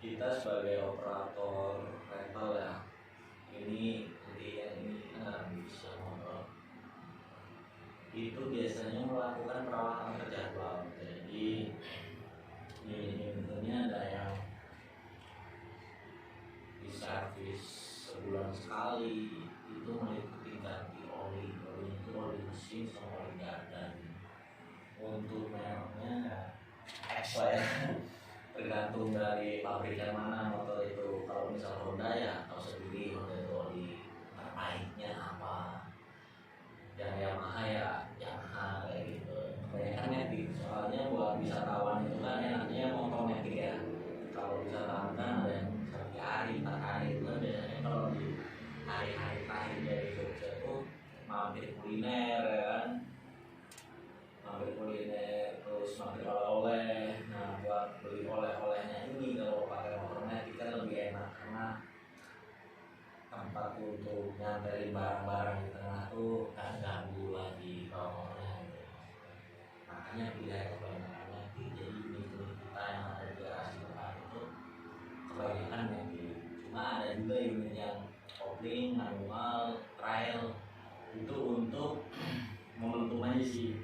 kita sebagai operator rental ya, ini bisa motor itu biasanya melakukan perawatan terjadwal. Jadi ini ada yang diservis sebulan sekali, itu meliputi ganti oli itu oli mesin sama oli gardan. Untuk mereknya X lah ya, tergantung dari pabrik yang mana motor itu. Kalau misal Honda ya tahu sendiri Honda itu oli terbaiknya apa, yang Yamaha ya Yamaha kayak gitu. Kebanyakan metik, soalnya buat wisatawan itu kan enaknya motor metik ya. Kalau wisatawan kan ada yang 3 hari 4 hari itu kan biasanya kalau di hari-hari terakhir dari Jogja itu mampir kuliner ya kan, mampir kuliner terus mampir oleh-oleh. Nah buat beli oleh-olehnya ini kalau pakai motor metik kan lebih enak, karena tempat untuk nyanterin barang-barang di tengah tuh kan ganggu lagi kalau motornya gitu. Makanya pilihan kebanyakan metik. Jadi unit kita yang ada di garasi depan itu kebanyakan metik. Cuma ada juga unit yang kopling, manual, trail, itu untuk momentum aja sih.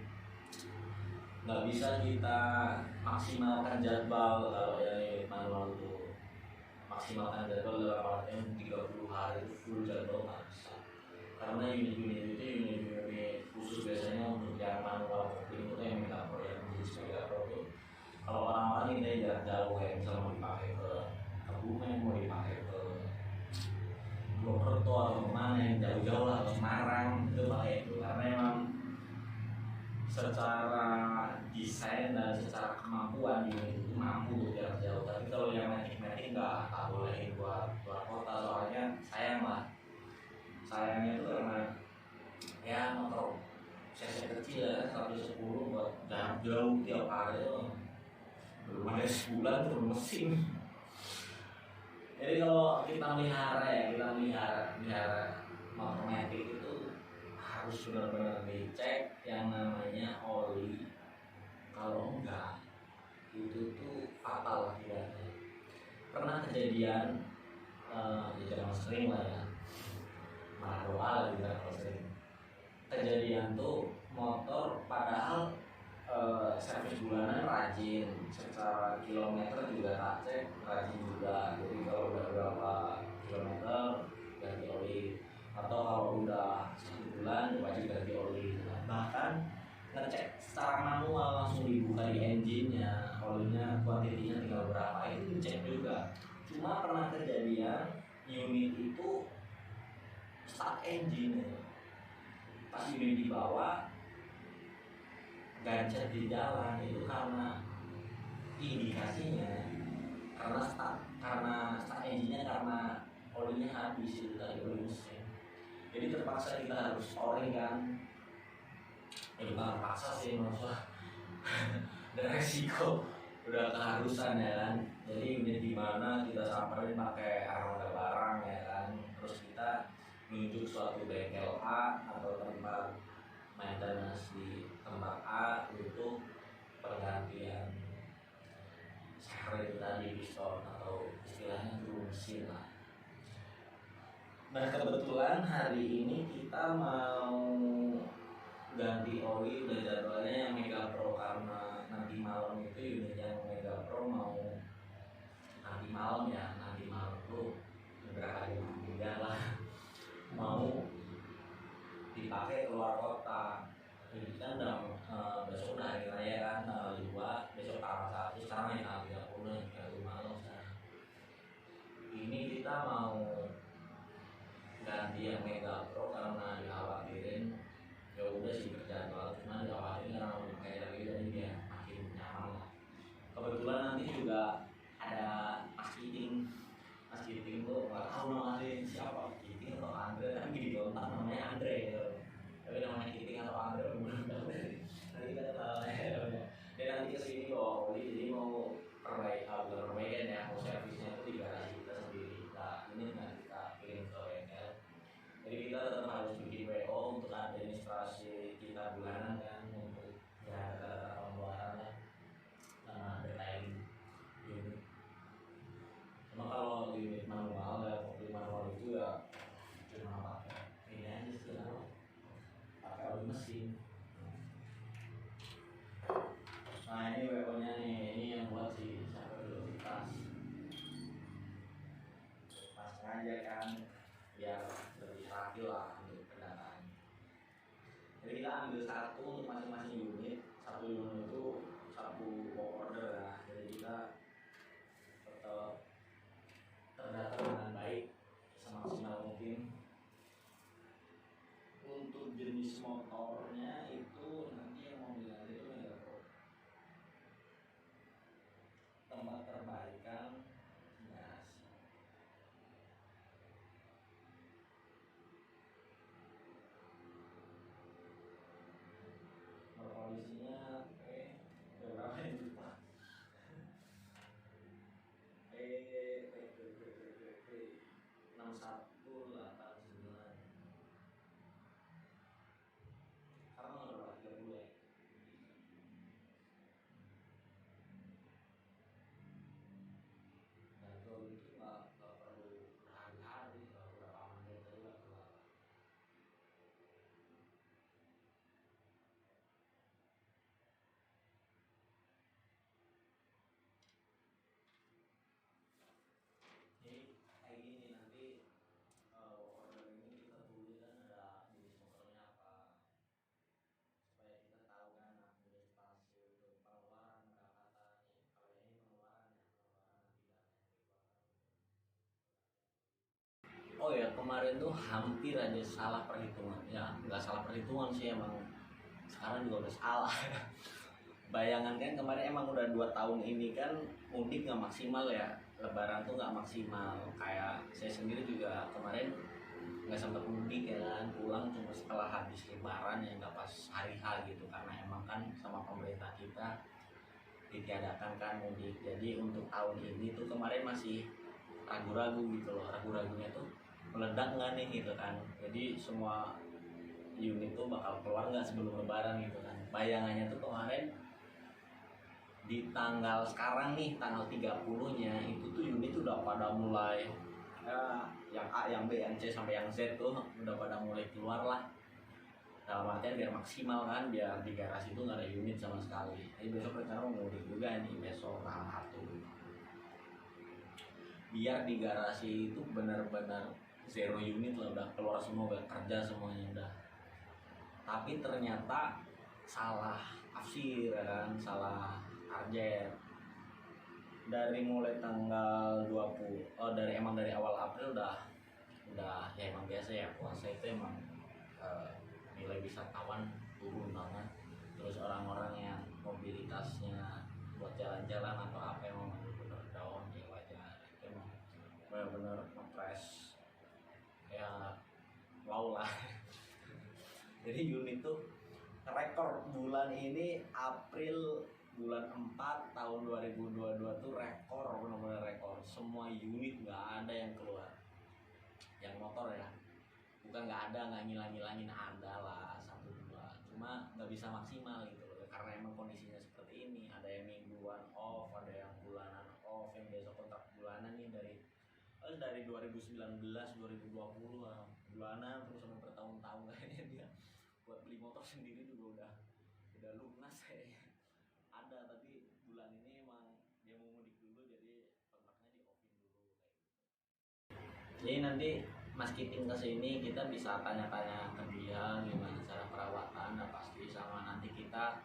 Nggak bisa kita maksimalkan jadwal kalau yang manual itu. Maksimalkan jadwal dalam artian 30 hari itu full jadwal nggak bisa, karena unit-unit itu unit-unit khusus biasanya untuk yang manual kopling itu yang Mega Pro, yang jenis Mega Pro tuh. Kalau orang-orang ini jarak jauh kayak misalnya mau dipakai ke Kebumen, mau dipakai ke Purwokerto atau kemana yang jauh-jauh lah, ke Semarang itu pakai itu, karena emang secara desain dan secara kemampuan unit itu mampu untuk jarak jauh. Tapi kalau yang metik-metik nggak bolehin buat luar kota, soalnya sayang lah. Sayangnya itu karena ya motor cc kecil ya 110 buat jarak jauh tiap hari itu belum ada sebulan turun mesin. Jadi kalau kita melihara motor metik itu harus benar-benar dicek yang namanya oli. Kalau enggak itu tuh fatal akibatnya. Pernah kejadian jangan sering lah ya, malah doa lagi kalau sering. Kejadian tuh motor padahal servis bulanan rajin, secara kilometer juga tak cek rajin juga. Jadi kalau udah berapa kilometer ganti oli, atau kalau udah 1 bulan wajib ganti oli. Bahkan ngecek secara manual, langsung dibuka di engine-nya, olinya kuantitinya tinggal berapa, itu dicek juga. Cuma pernah kejadian unit itu start engine, pas unit dibawa gancet di jalan, itu karena indikasinya karena start engine-nya karena olinya habis itu dari oli mesin. Jadi terpaksa kita harus storing kan. Bukan terpaksa sih maksudnya dan resiko udah keharusan ya kan. Jadi unit di mana kita samperin pakai armada barang ya kan, terus kita nunjuk suatu bengkel A atau tempat maintenance di tempat A untuk penggantian serep tadi, piston atau istilahnya guru mesin lah. Nah kebetulan hari ini kita mau ganti oli, udah jadwalnya yang Mega Pro, karena nanti malam itu unit yang Mega Pro mau nanti malam tuh beberapa hari kemudian lah mau dipakai keluar kota. Jadi kan besok udah hari raya kan, tanggal 2, besok tanggal 1, sekarang yang tanggal 30 malam. Ini kita mau ganti yang Mega Pro karena dikhawatirin ya udah sih berjadwal, cuma dikhawatirin karena mau pakai lagi jadi dia makin nyaman lah. Kebetulan nanti juga ada Mas Kiting tuh, nggak tahu namanya siapa, Kiting atau Andre, kan gini kontak namanya Andre gitu. Tapi namanya Kiting atau Andre belum tahu. Nanti kita kenal dia nanti kesini bawa oli, jadi mau perbaikan ya, mau servisnya itu di garasi kita sendiri. Nah ini nanti kita kirim ke bengkel, jadi kita tetap ngambil satu untuk masing-masing unit. Satu unit itu satu order ya, jadi kita tetap terdata dengan baik semaksimal mungkin. Untuk jenis motornya itu nanti yang mau dilihat itu ya tempat perbaikan ya, kondisinya berapa yang lupa P 6189 karena udah 30 ya. Dan kalau itu nggak perlu berhari-hari, berapa menit aja nggak perlu. Jadi kayak gini nanti order ini kita tulis kan ada jenis motornya apa supaya kita tahu kan administrasi untuk pengeluaran berapa nih. Kalau ini pengeluaran ya pengeluaran nanti dana yang dikeluarkan. Oh ya, kemarin tuh hampir aja salah perhitungan. Ya nggak salah perhitungan sih, emang sekarang juga udah salah. Bayangan kan kemarin emang udah 2 tahun ini kan mudik nggak maksimal ya, lebaran tuh nggak maksimal. Kayak saya sendiri juga kemarin nggak sempat mudik ya kan, pulang cuma setelah habis lebaran ya, nggak pas hari H gitu, karena emang kan sama pemerintah kita ditiadakan kan mudik. Jadi untuk tahun ini tuh kemarin masih ragu-ragu gitu loh, ragu-ragunya tuh meledak nggak nih gitu kan. Jadi semua unit tuh bakal keluar nggak sebelum lebaran gitu kan. Bayangannya tuh kemarin di tanggal sekarang nih, tanggal 30-nya itu tuh unit udah pada mulai ya, yang A, yang B, yang C sampai yang Z tuh udah pada mulai keluar lah. Dalam artian biar maksimal kan, biar di garasi itu nggak ada unit sama sekali. Jadi besok rencana mau mudik juga nih, besok tanggal 1. Biar di garasi itu benar-benar zero unit lah, udah keluar semua, udah kerja semuanya udah. Tapi ternyata salah tafsir kan, salah target. Dari mulai tanggal 20, dari awal April udah ya emang biasa ya, puasa itu emang nilai wisatawan turun banget. Terus orang-orang yang mobilitasnya buat jalan-jalan atau apa emang bener-bener down ya, wajar. Itu emang bener-bener ngepres ya, wow lah. Jadi unit tuh rekor bulan ini April bulan 4 tahun 2022 tuh rekor, benar-benar rekor. Semua unit nggak ada yang keluar. Yang motor ya, bukan nggak ada, nggak ngilang-ngilangin, ada lah 1-2, cuma nggak bisa maksimal gitu loh, karena emang kondisinya seperti ini. Ada yang mingguan off, ada yang bulanan off, yang biasa kontrak bulanan nih dari 2019 2020 lah, bulanan terus sampai bertahun-tahun. Kayaknya dia buat beli motor sendiri juga udah lunas kayaknya. Ada, tapi bulan ini emang dia mau mudik dulu, jadi kontraknya di offin dulu kayak gitu. Jadi nanti Mas Kiting kesini kita bisa tanya-tanya ke dia gimana cara perawatan, dan pasti sama nanti kita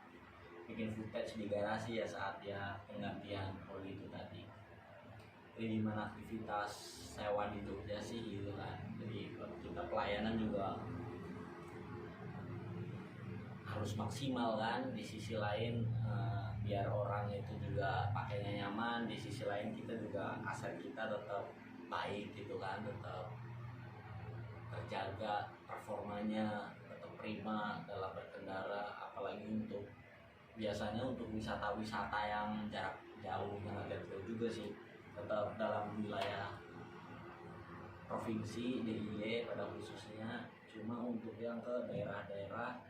bikin footage di garasi ya saat dia penggantian oli itu tadi. Jadi gimana aktivitas sewa di Jogja sih gitu kan. Jadi kita pelayanan juga harus maksimal kan. Di sisi lain biar orang itu juga pakainya nyaman, di sisi lain kita juga aset kita tetap baik gitu kan, tetap terjaga, performanya tetap prima dalam berkendara. Apalagi untuk biasanya untuk wisata-wisata yang jarak jauh, yang agak jauh juga sih, tetap dalam wilayah provinsi DIY pada khususnya. Cuma untuk yang ke daerah-daerah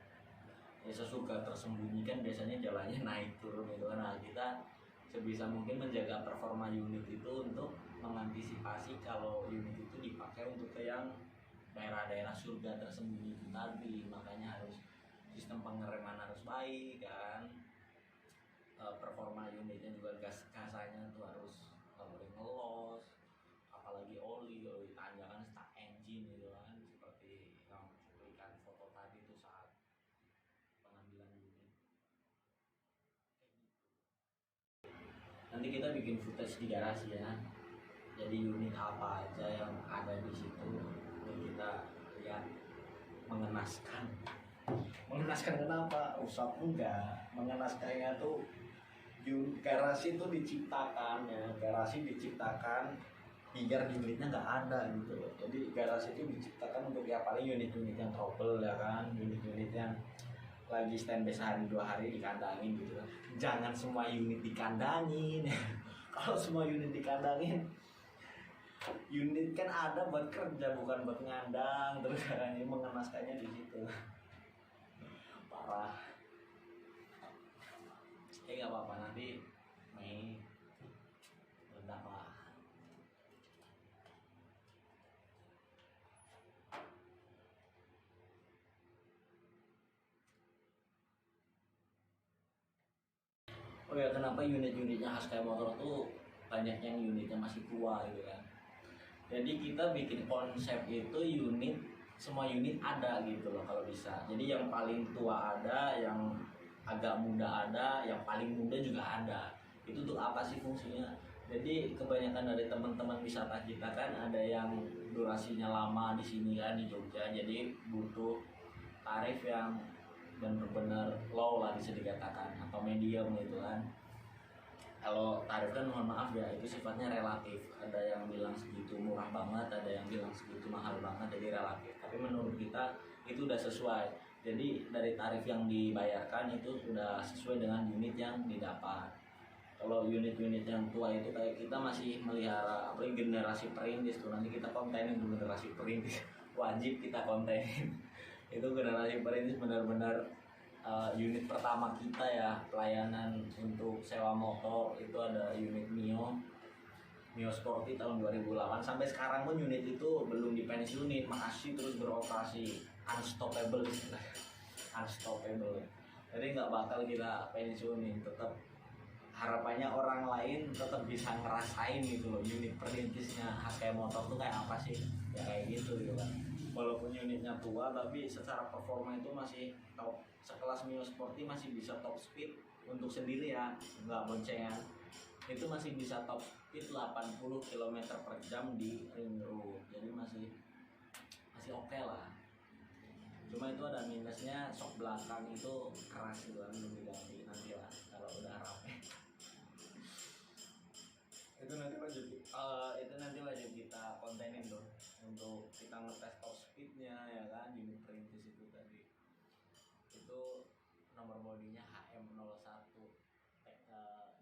ya sesuka tersembunyikan, biasanya jalannya naik turun gitu kan. Nah, kita sebisa mungkin menjaga performa unit itu untuk mengantisipasi kalau unit itu dipakai untuk ke yang daerah-daerah surga tersembunyi itu tadi. Makanya harus sistem pengereman harus baik kan, performa unitnya juga, gas-gasannya tuh harus nggak boleh ngelos, apalagi oli tanjakan start engine gitu kan, seperti yang cuplikan foto tadi tuh saat kita bikin footage di garasi ya, jadi unit apa aja yang ada di situ kita lihat. Mengenaskan kenapa? Usap enggak, mengenaskannya tuh garasi itu diciptakan ya, garasi diciptakan biar unitnya nggak ada gitu loh. Jadi garasi itu diciptakan untuk ya paling unit-unit yang trouble ya kan, unit-unit yang lagi standby sehari 2 hari dikandangin gitu kan. Jangan semua unit dikandangin. Kalau semua unit dikandangin, unit kan ada buat kerja bukan buat ngandang, terus kan ini mengenaskannya di situ. Parah. Nggak apa-apa, nanti Mei ledak lah. Oh ya, kenapa unit-unitnya Haskell Motor tuh banyak yang unitnya masih tua gitu kan. Jadi kita bikin konsep itu unit, semua unit ada gitu loh kalau bisa. Jadi yang paling tua ada, yang agak muda ada, yang paling muda juga ada. Itu tuh apa sih fungsinya? Jadi kebanyakan dari teman-teman wisata kita kan ada yang durasinya lama di sini kan di Jogja. Jadi butuh tarif yang benar-benar low lah bisa dikatakan, atau medium gitu kan. Kalau tarif kan mohon maaf ya, itu sifatnya relatif. Ada yang bilang segitu murah banget, ada yang bilang segitu mahal banget, jadi relatif. Tapi menurut kita itu udah sesuai. Jadi dari tarif yang dibayarkan itu sudah sesuai dengan unit yang didapat. Kalau unit-unit yang tua itu kayak kita masih melihara apalagi generasi perintis tuh, nanti kita kontenin tuh generasi perintis. Wajib kita kontenin. Itu generasi perintis benar-benar unit pertama kita ya, pelayanan untuk sewa motor itu ada unit Mio Sporty tahun 2008. Sampai sekarang pun unit itu belum dipensiunin, masih terus beroperasi, unstoppable unstoppable. Jadi nggak bakal kita pensiunin, tetap harapannya orang lain tetap bisa ngerasain gitu loh unit perintisnya Haskell Motor tuh kayak apa sih, ya kayak gitu gitu kan. Walaupun unitnya tua tapi secara performa itu masih top, sekelas Mio Sporty masih bisa top speed untuk sendiri ya, nggak boncengan, itu masih bisa top speed 80 km per jam di ring road. Jadi masih oke lah. Cuma itu ada minusnya, sok belakang itu keras gitu kan, belum diganti, nanti lah kalau udah rapi. Itu nanti wajib kita kontenin tuh untuk kita ngetes top speednya ya kan, unit perintis itu tadi. Itu nomor bodinya HM01,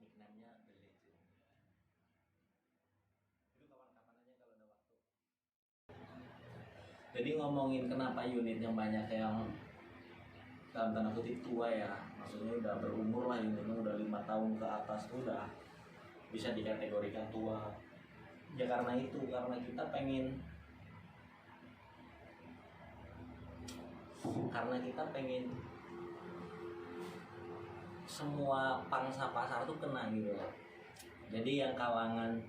nickname-nya The Legend. Itu kapan-kapan aja kalau ada waktu. Jadi ngomongin kenapa unit yang banyak yang dalam tanda kutip tua ya, maksudnya udah berumur lah, unitnya udah 5 tahun ke atas tuh udah bisa dikategorikan tua. Ya karena itu, karena kita pengen semua pangsa pasar tuh kena gitu loh. Jadi yang kalangan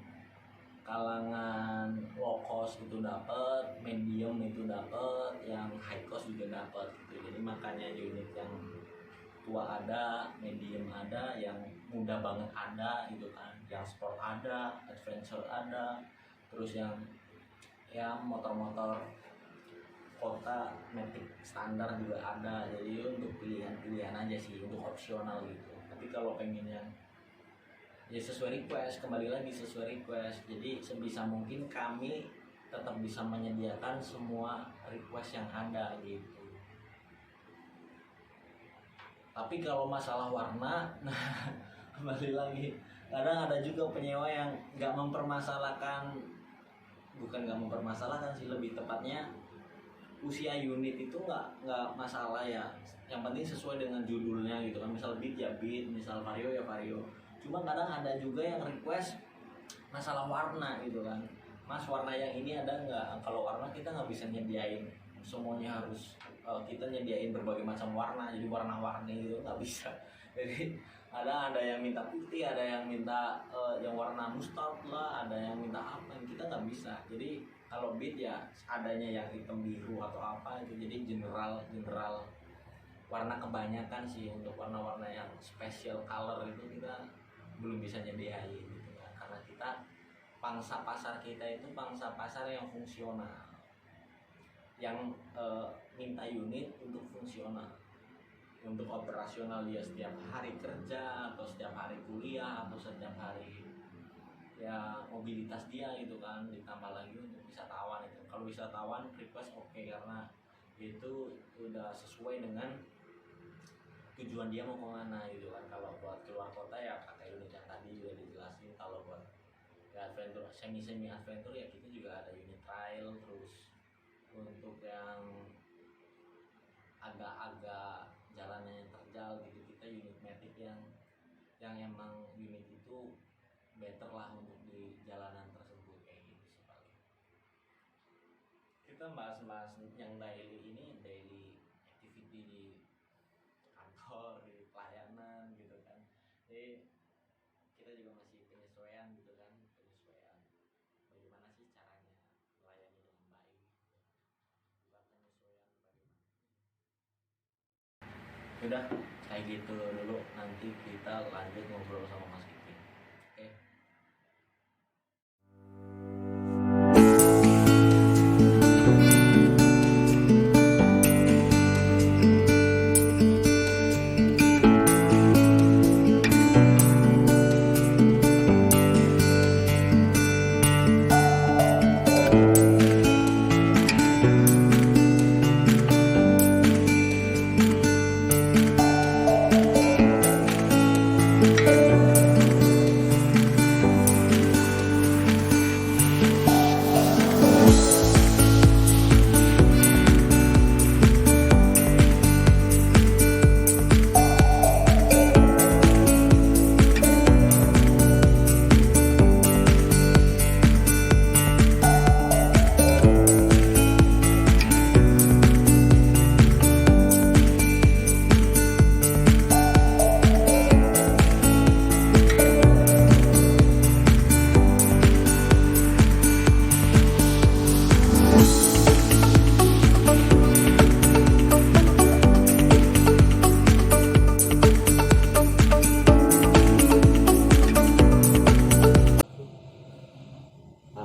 low cost itu dapat, medium itu dapat, yang high cost juga dapat gitu. Jadi makanya unit yang tua ada, medium ada, yang muda banget ada gitu kan, yang sport ada, adventure ada, terus yang motor-motor kota matic standar juga ada. Jadi untuk pilihan aja sih, untuk opsional gitu. Tapi kalau pengen yang ya sesuai request, kembali lagi sesuai request. Jadi sebisa mungkin kami tetap bisa menyediakan semua request yang ada gitu. Tapi kalau masalah warna, nah kembali lagi, kadang ada juga penyewa yang nggak mempermasalahkan, bukan nggak mempermasalahkan sih, lebih tepatnya usia unit itu nggak masalah ya. Yang penting sesuai dengan judulnya gitu kan. Misal Beat ya Beat, misal Vario ya Vario. Cuma kadang ada juga yang request masalah warna gitu kan. Mas, warna yang ini ada nggak? Kalau warna kita nggak bisa nyediain semuanya, harus kita nyediain berbagai macam warna, jadi warna-warni gitu nggak bisa. Jadi ada yang minta putih, ada yang minta yang warna mustard lah, ada yang minta apa, kita nggak bisa. Jadi kalau Beat ya adanya yang hitam biru atau apa itu, jadi general warna kebanyakan sih. Untuk warna-warna yang special color itu kita belum bisa nyediain gitu kan, karena kita pangsa pasar kita itu pangsa pasar yang fungsional, yang minta unit untuk fungsional, untuk operasional dia setiap hari kerja atau setiap hari kuliah atau setiap hari ya mobilitas dia gitu kan. Ditambah lagi untuk wisatawan, itu kalau wisatawan request oke, karena itu udah sesuai dengan tujuan dia mau kemana gitu kan. Kalau buat keluar kota ya pakai unit yang tadi udah dijelasin. Kalau buat ya adventure, semi adventure ya kita juga ada unit trail. Terus untuk yang agak-agak jalannya yang terjal gitu, kita unit matic yang emang unit itu better lah untuk di jalanan tersebut, kayak gitu sih paling. Kita bahas-bahas yang daily ini, daily activity di kantor, di pelayanan gitu kan. Jadi kita juga masih penyesuaian gitu kan, penyesuaian bagaimana sih caranya melayani dengan baik gitu. Juga penyesuaian bagaimana. Udah kayak gitu dulu, nanti kita lanjut ngobrol sama Mas Kiki. Oke.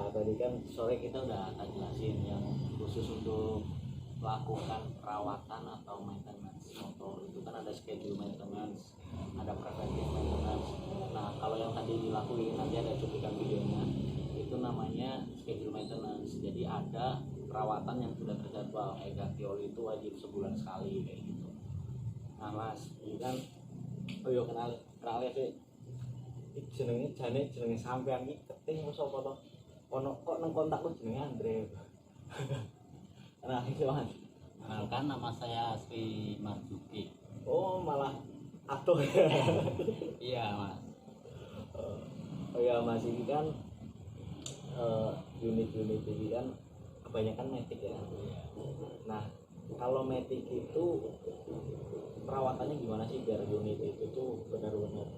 Tadi kan sore kita udah jelasin yang khusus untuk melakukan perawatan atau maintenance motor itu kan ada schedule maintenance, ada preventive maintenance. Nah kalau yang tadi dilakuin, nanti ada cuplikan videonya, itu namanya schedule maintenance. Jadi ada perawatan yang sudah terjadwal, kayak ganti oli itu wajib sebulan sekali kayak gitu. Nah Mas, ini kan kenal ya sih, jenenge sampean iki keting sapa to? Ono kok nang kontakku jenenge Andre. Nah, itu Mas. Kenalkan, nama saya Asri Marzuki. Oh, malah atuh. Iya, Mas. Oh ya Mas, ini kan unit-unit ini kan kebanyakan matic ya. Nah, kalau matic itu perawatannya gimana sih biar unit itu tuh benar-benar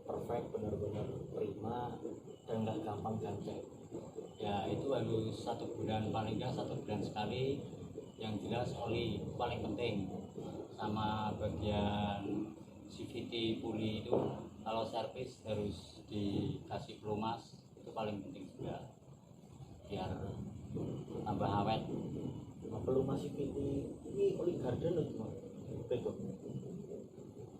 perfect, benar-benar prima dan nggak gampang gancet? Ya, itu harus 1 bulan, paling nggak 1 bulan sekali. Yang jelas oli itu paling penting, sama bagian CVT puli itu kalau servis harus dikasih pelumas, itu paling penting juga biar tambah awet. Pelumas CVT ini oli garden loh cuma bego.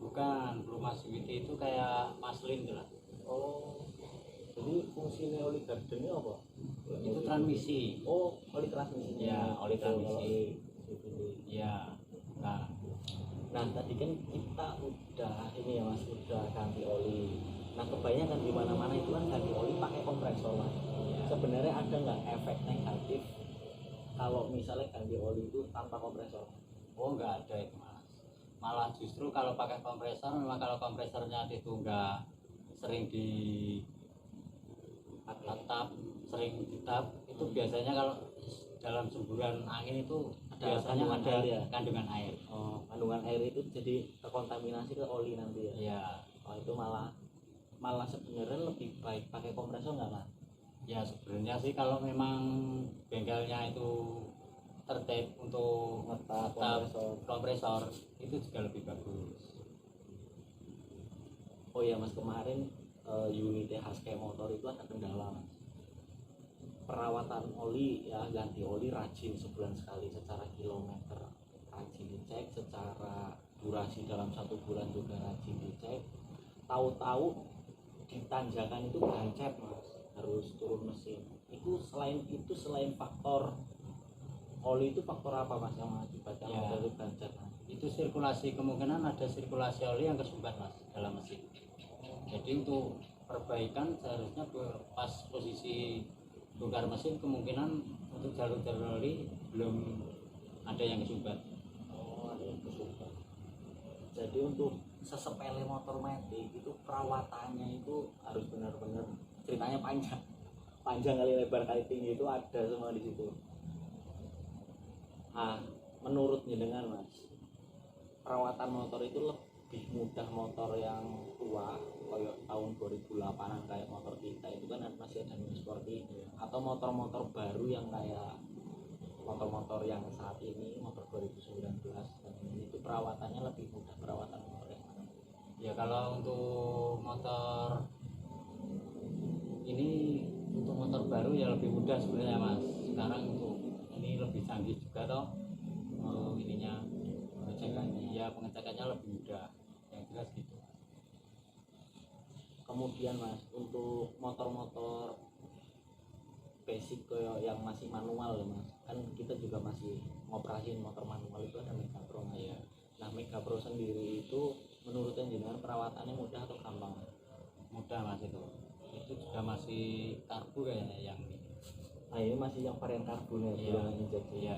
Bukan, pelumas CVT itu kayak maslin tuh lah. Oh, jadi fungsinya oli garden ini apa? Itu transmisi. Oh, oli transmisi. Ya, oli transmisi. Iya. Nah, Tadi kan kita udah ini ya Mas, udah ganti oli. Nah, kebanyakan di mana-mana itu kan ganti oli pakai kompresor Mas. ya. Sebenarnya ada nggak efek negatif kalau misalnya ganti oli itu tanpa kompresor? Oh, nggak ada itu, Mas. Malah justru kalau pakai kompresor, memang kalau kompresornya itu nggak sering atap, sering ditap, itu biasanya kalau dalam semburan angin itu biasanya kandungan ada air ya? kandungan air. Oh, kandungan air itu jadi terkontaminasi ke oli nanti ya? Ya, Oh, itu malah sebenarnya lebih baik pakai kompresor nggak Mas? ya sebenarnya sih kalau memang bengkelnya itu tertib untuk Ngetap tetap kompresor. kompresor, itu juga lebih bagus. Oh ya mas, kemarin unit Husky motor itu ada kendala mas. Perawatan oli ya, ganti oli rajin sebulan sekali secara kilometer rajin dicek, secara durasi dalam 1 bulan juga rajin dicek. Tahu-tahu di tanjakan itu gancet mas, harus turun mesin. Selain faktor oli, itu faktor apa mas yang mengakibatkan Ya. motor itu gancet mas? Itu sirkulasi, kemungkinan ada sirkulasi oli yang tersumbat mas dalam mesin. Jadi untuk perbaikan seharusnya pas posisi bongkar mesin, kemungkinan untuk jalur-jalur oli belum ada yang kesumbat. Oh, ada yang kesumbat. Jadi untuk sesepele motor metik itu perawatannya itu harus benar-benar, ceritanya panjang kali lebar kali tinggi, itu ada semua di situ. Menurut jenengan mas, perawatan motor itu lebih mudah motor yang tua kayak tahun 2008an kayak motor kita itu kan masih ada Mini Sporty, atau motor-motor baru yang kayak motor-motor yang saat ini motor 2019 dan ini, itu perawatannya lebih mudah, perawatan motor yang mana? Ya kalau untuk motor ini, untuk motor baru ya lebih mudah sebenarnya mas. Sekarang untuk ini lebih canggih juga toh, ininya pengecekannya, ya pengecekannya lebih mudah, yang jelas gitu. Kemudian mas, untuk motor-motor basic kayak yang masih manual ya mas, kan kita juga masih ngoperasin motor manual, itu ada Mega Pro mas. Iya. Nah Mega Pro sendiri itu menurut jenengan perawatannya mudah atau gampang? Mudah mas, itu juga masih karbu kayaknya yang ini. Nah ini masih yang varian karbon ya, Iya. bukan injeksi. Iya,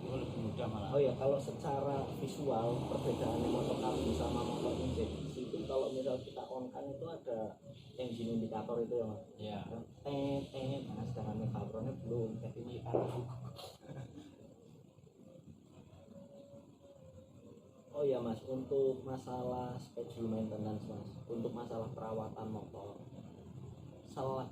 itu lebih mudah malah. Oh ya, kalau secara visual perbedaannya motor karbon sama motor injeksi itu, kalau misal kita on kan itu ada engine indikator itu ya mas. Iya. Nah sedangkan Mega Pro-nya belum, jadi indikator. Oh ya mas, untuk masalah schedule maintenance mas, untuk masalah perawatan motor,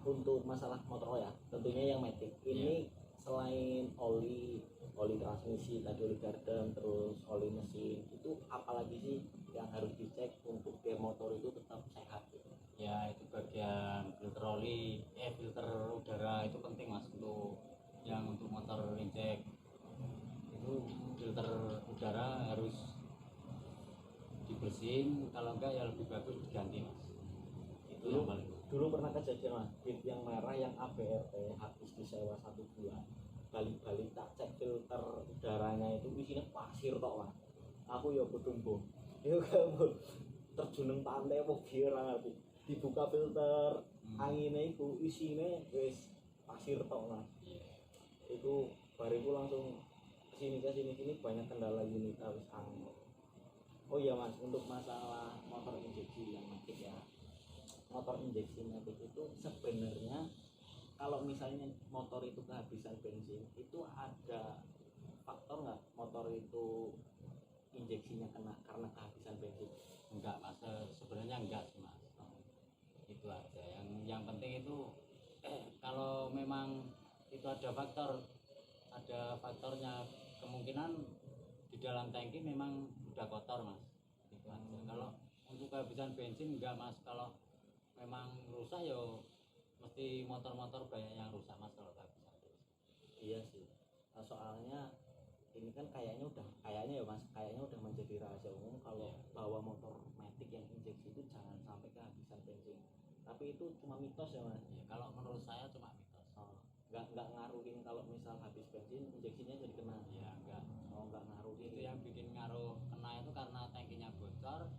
untuk masalah motor ya, tentunya yang matic ini selain oli transmisi, tadi oli garden, terus oli mesin, itu apalagi sih yang harus dicek untuk biar motor itu tetap sehat gitu? Ya itu bagian filter oli, filter udara itu penting mas, untuk motor injek itu filter udara harus dibersihin, kalau enggak ya lebih bagus diganti mas. Itu yang paling. Dulu pernah kejadian mas, bit yang merah yang ABRT habis disewa 1 bulan, balik-balik tak cek filter udaranya itu isinya pasir tok mas. Aku ya bertumbuh itu kamu terjun pantai apa biar ngerti, dibuka filter anginnya itu isinya wis pasir tok mas. Itu bariku langsung kesini banyak kendala unit harus angin. Oh iya mas, untuk masalah motor injeksi yang matic ya, motor injeksi matic itu sebenarnya kalau misalnya motor itu kehabisan bensin, itu ada faktor nggak motor itu injeksinya kena karena kehabisan bensin? Enggak mas, sebenarnya enggak sih mas. Itu aja yang penting itu kalau memang itu ada faktornya, kemungkinan di dalam tangki memang udah kotor mas. Itu aja. Kalau untuk kehabisan bensin enggak mas, kalau memang rusak ya mesti motor-motor banyak yang rusak mas kalau kehabisan bensin. Iya sih, soalnya ini kan kayaknya ya mas, kayaknya udah menjadi rahasia umum kalau bawa motor matic yang injeksi itu jangan sampai kehabisan bensin. Tapi itu cuma mitos ya mas? Ya, kalau menurut saya cuma mitos. Nggak ngaruhin kalau misal habis bensin injeksinya jadi kena? Ya enggak. Nggak ngaruhin. Itu yang bikin ngaruh kena itu karena tangkinya bocor,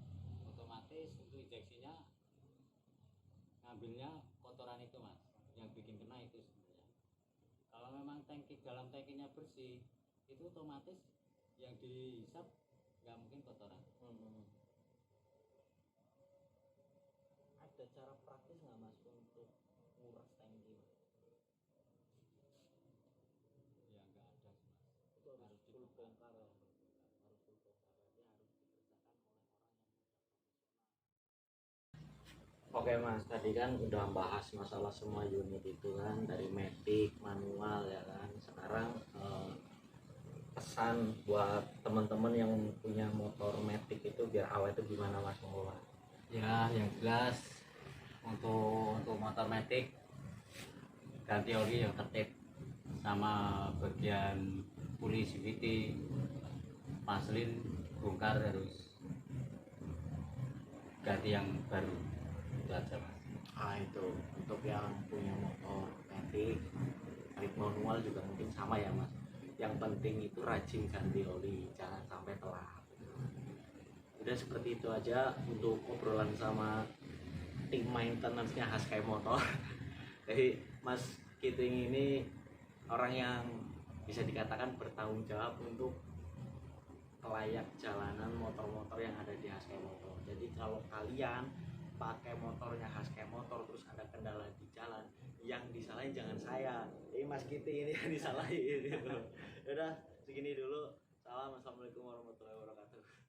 otomatis untuk injeksinya ngambilnya kotoran itu mas, yang bikin kena itu sebenarnya. Kalau memang dalam tangkinya bersih, itu otomatis yang dihisap nggak mungkin kotoran. Ada cara praktis nggak mas untuk nguras tangki mas? Ya nggak ada sih mas. Itu harus full bongkar ya, harus full bongkar, berarti harus dikerjakan oleh orang yang profesional. Oke mas, tadi kan udah bahas masalah semua unit itu kan, dari matic, manual ya kan. Sekarang pesan buat teman-teman yang punya motor matic itu biar awet itu gimana mas mengolah? Ya, yang jelas untuk motor metik ganti oli yang tertib, sama bagian puli CVT paslin bongkar harus ganti yang baru, itu aja mas. Itu untuk yang punya motor metik metik manual juga mungkin sama ya mas, yang penting itu rajin ganti oli, jangan sampai telat. Udah seperti itu aja untuk obrolan sama tim maintenance-nya Haskai Motor. Jadi Mas Kiting ini orang yang bisa dikatakan bertanggung jawab untuk layak jalanan motor-motor yang ada di Haskai Motor. Jadi kalau kalian pakai motornya Haskai Motor terus ada kendala di jalan, yang disalahin jangan saya, ini Mas Kiting ini yang disalahin gitu. Udah segini dulu. Salam, assalamualaikum warahmatullahi wabarakatuh.